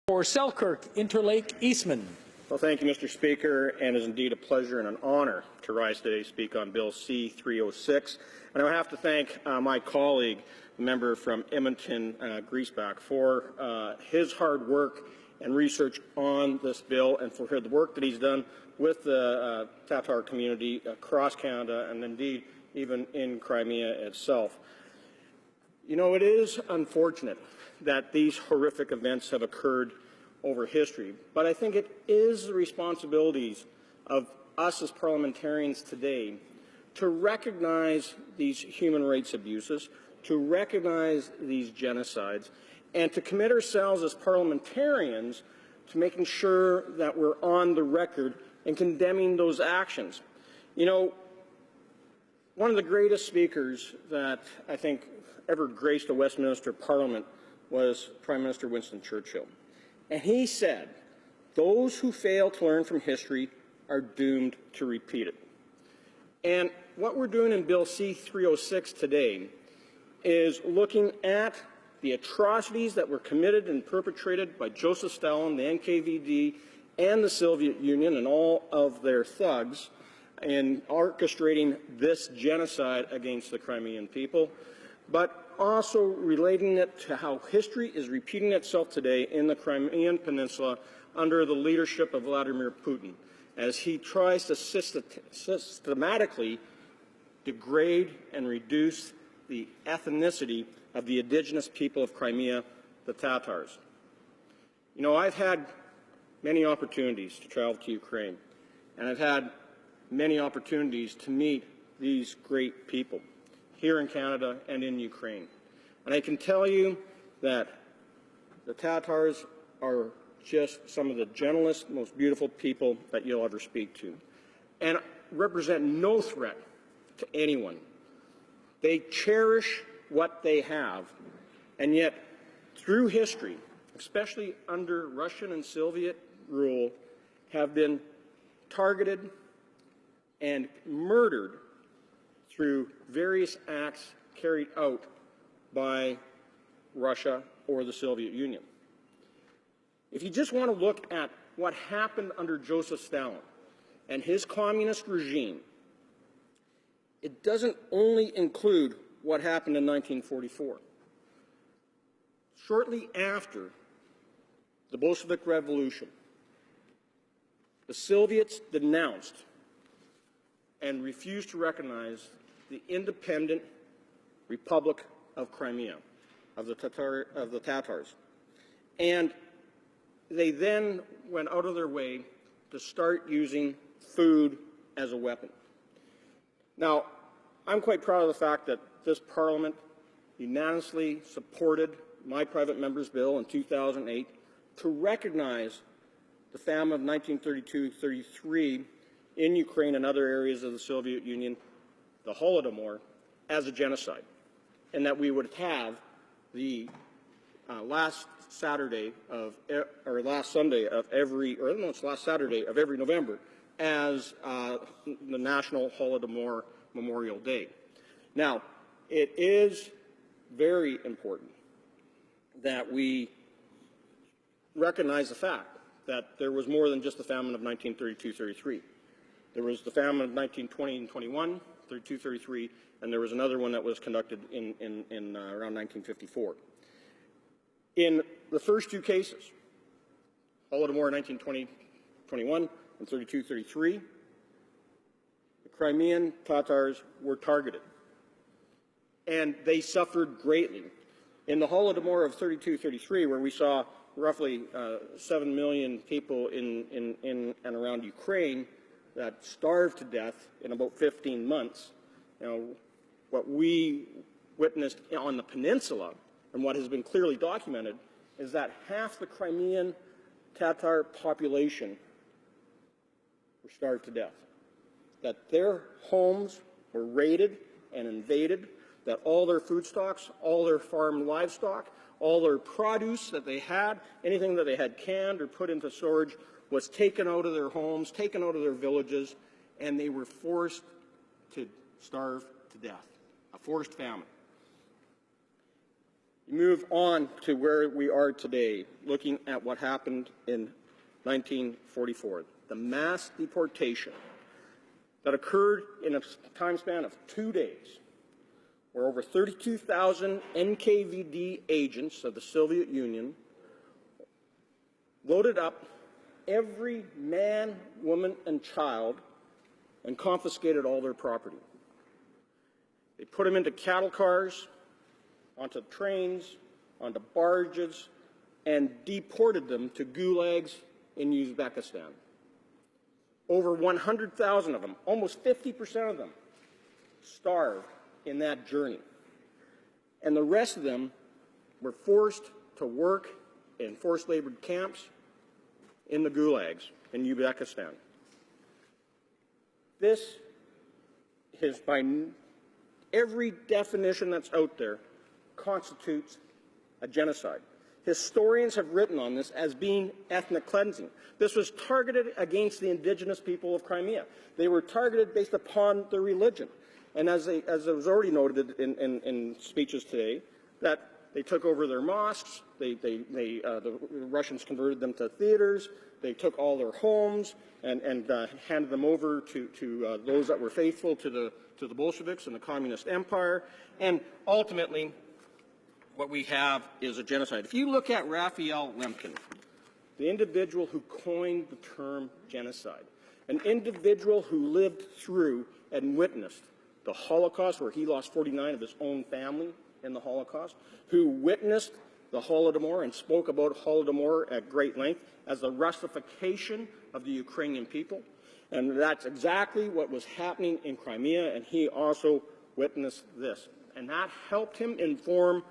For Selkirk, Interlake, Eastman. Well, thank you, Mr. Speaker, and it is indeed a pleasure and an honour to rise today to speak on Bill C-306. And I have to thank my colleague, the member from Edmonton, Griesbach, for his hard work and research on this bill and for the work that he's done with the Tatar community across Canada and indeed even in Crimea itself. You know, it is unfortunate that these horrific events have occurred over history, but I think it is the responsibilities of us as parliamentarians today to recognize these human rights abuses, to recognize these genocides, and to commit ourselves as parliamentarians to making sure that we're on the record in condemning those actions. You know, one of the greatest speakers that I think ever graced a Westminster Parliament was Prime Minister Winston Churchill. And he said, those who fail to learn from history are doomed to repeat it. And what we're doing in Bill C-306 today is looking at the atrocities that were committed and perpetrated by Joseph Stalin, the NKVD, and the Soviet Union and all of their thugs in orchestrating this genocide against the Crimean people, but also relating it to how history is repeating itself today in the Crimean Peninsula under the leadership of Vladimir Putin, as he tries to systematically degrade and reduce the ethnicity of the indigenous people of Crimea, the Tatars. You know, I've had many opportunities to travel to Ukraine, and I've had many opportunities to meet these great people here in Canada and in Ukraine. And I can tell you that the Tatars are just some of the gentlest, most beautiful people that you'll ever speak to, and represent no threat to anyone. They cherish what they have, and yet through history, especially under Russian and Soviet rule, have been targeted and murdered through various acts carried out by Russia or the Soviet Union. If you just want to look at what happened under Joseph Stalin and his communist regime, it doesn't only include what happened in 1944. Shortly after the Bolshevik Revolution, the Soviets denounced and refused to recognize the independent Republic of Crimea, of the Tatars. And they then went out of their way to start using food as a weapon. Now, I'm quite proud of the fact that this Parliament unanimously supported my private member's bill in 2008 to recognize the famine of 1932-33 in Ukraine and other areas of the Soviet Union, the Holodomor, as a genocide, and that we would have the last Saturday of last Saturday of every November as the National Holodomor Memorial Day. Now, it is very important that we recognize the fact that there was more than just the famine of 1932-33. There was the famine of 1920 and 21, 32-33, and there was another one that was conducted in around 1954. In the first two cases, Holodomor 1920-21 and 32-33, the Crimean Tatars were targeted, and they suffered greatly. In the Holodomor of 32-33, where we saw roughly 7 million people in and around Ukraine that starved to death in about 15 months, you know, what we witnessed on the peninsula and what has been clearly documented is that half the Crimean Tatar population were starved to death, that their homes were raided and invaded, that all their food stocks, all their farm livestock, all their produce that they had, anything that they had canned or put into storage was taken out of their homes, taken out of their villages, and they were forced to starve to death, a forced famine. You move on to where we are today, looking at what happened in 1944, the mass deportation that occurred in a time span of 2 days, where over 32,000 NKVD agents of the Soviet Union loaded up every man, woman, and child and confiscated all their property. They put them into cattle cars, onto trains, onto barges, and deported them to gulags in Uzbekistan. Over 100,000 of them, almost 50% of them, starved in that journey. And the rest of them were forced to work in forced labor camps in the gulags in Uzbekistan. This is, by every definition that's out there, constitutes a genocide. Historians have written on this as being ethnic cleansing. This was targeted against the indigenous people of Crimea. They were targeted based upon their religion. And as it was already noted in speeches today, that they took over their mosques, the Russians converted them to theaters, they took all their homes and handed them over to those that were faithful to the Bolsheviks and the Communist Empire, and ultimately what we have is a genocide. If you look at Raphael Lemkin, the individual who coined the term genocide, an individual who lived through and witnessed the Holocaust, where he lost 49 of his own family in the Holocaust, who witnessed the Holodomor and spoke about Holodomor at great length as the Russification of the Ukrainian people. And that's exactly what was happening in Crimea, and he also witnessed this. And that helped him inform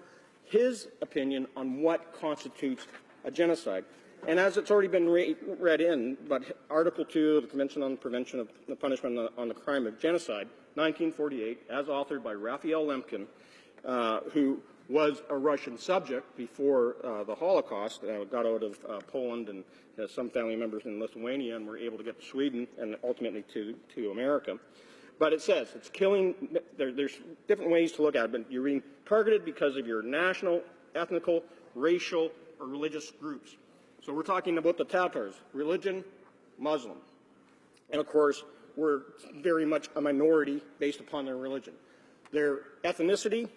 his opinion on what constitutes a genocide. And as it's already been read in, but Article 2 of the Convention on the Prevention of the Punishment on the Crime of Genocide, 1948, as authored by Raphael Lemkin, who was a Russian subject before the Holocaust, got out of Poland and has some family members in Lithuania and were able to get to Sweden and ultimately to America. But it says it's killing, there's different ways to look at it, but you're being targeted because of your national, ethnical, racial, or religious groups. So we're talking about the Tatars, religion, Muslim. And of course, we're very much a minority based upon their religion. Their ethnicity,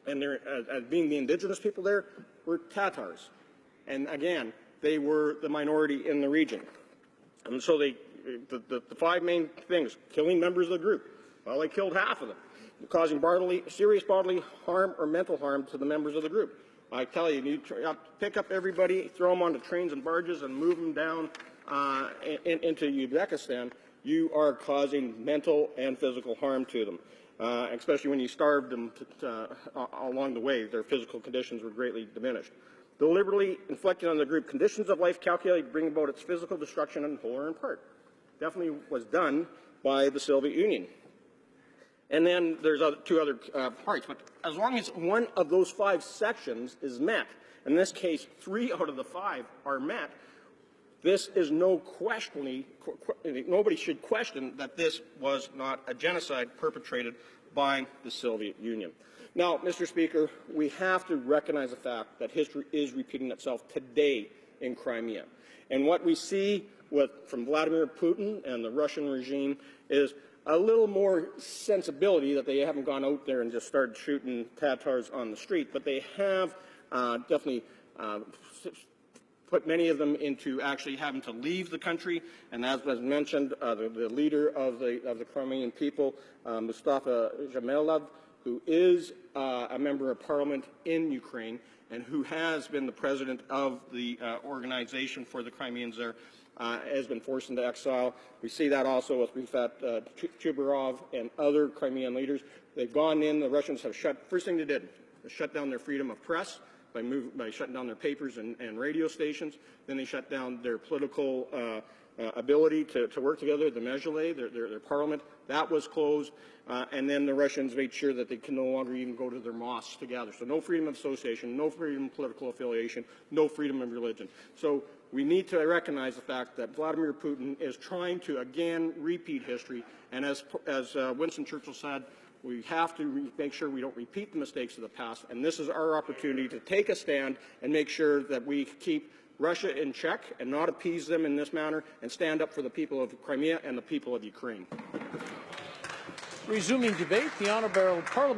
and their, as being the indigenous people there, were Tatars. And again, they were the minority in the region. And so the five main things: killing members of the group. Well, they killed half of them, causing serious bodily harm or mental harm to the members of the group. I tell you, you pick up everybody, throw them onto trains and barges, and move them down into Uzbekistan. You are causing mental and physical harm to them, especially when you starved them along the way. Their physical conditions were greatly diminished. Deliberately inflicting on the group conditions of life calculated to bring about its physical destruction in whole or in part. Definitely was done by the Soviet Union. And then there's two other parts, but as long as one of those five sections is met, in this case 3 out of the 5 are met, this is nobody should question that this was not a genocide perpetrated by the Soviet Union. Now, Mr. Speaker, we have to recognize the fact that history is repeating itself today in Crimea. And what we see from Vladimir Putin and the Russian regime is a little more sensibility, that they haven't gone out there and just started shooting Tatars on the street, but they have definitely put many of them into actually having to leave the country. And as was mentioned, the leader of the Crimean people, Mustafa Zhamelov, who is a member of parliament in Ukraine and who has been the president of the organization for the Crimeans there, has been forced into exile. We see that also with Rifat Chubarov and other Crimean leaders. They've gone in, the Russians have first thing they did was shut down their freedom of press by shutting down their papers and radio stations. Then they shut down their political ability to work together, the Mezhele, their parliament. That was closed. And then the Russians made sure that they can no longer even go to their mosques to gather. So no freedom of association, no freedom of political affiliation, no freedom of religion. So we need to recognize the fact that Vladimir Putin is trying to, again, repeat history. And as Winston Churchill said, We have to make sure we don't repeat the mistakes of the past, and this is our opportunity to take a stand and make sure that we keep Russia in check and not appease them in this manner, and stand up for the people of Crimea and the people of Ukraine. Resuming debate, the Honourable Parliament.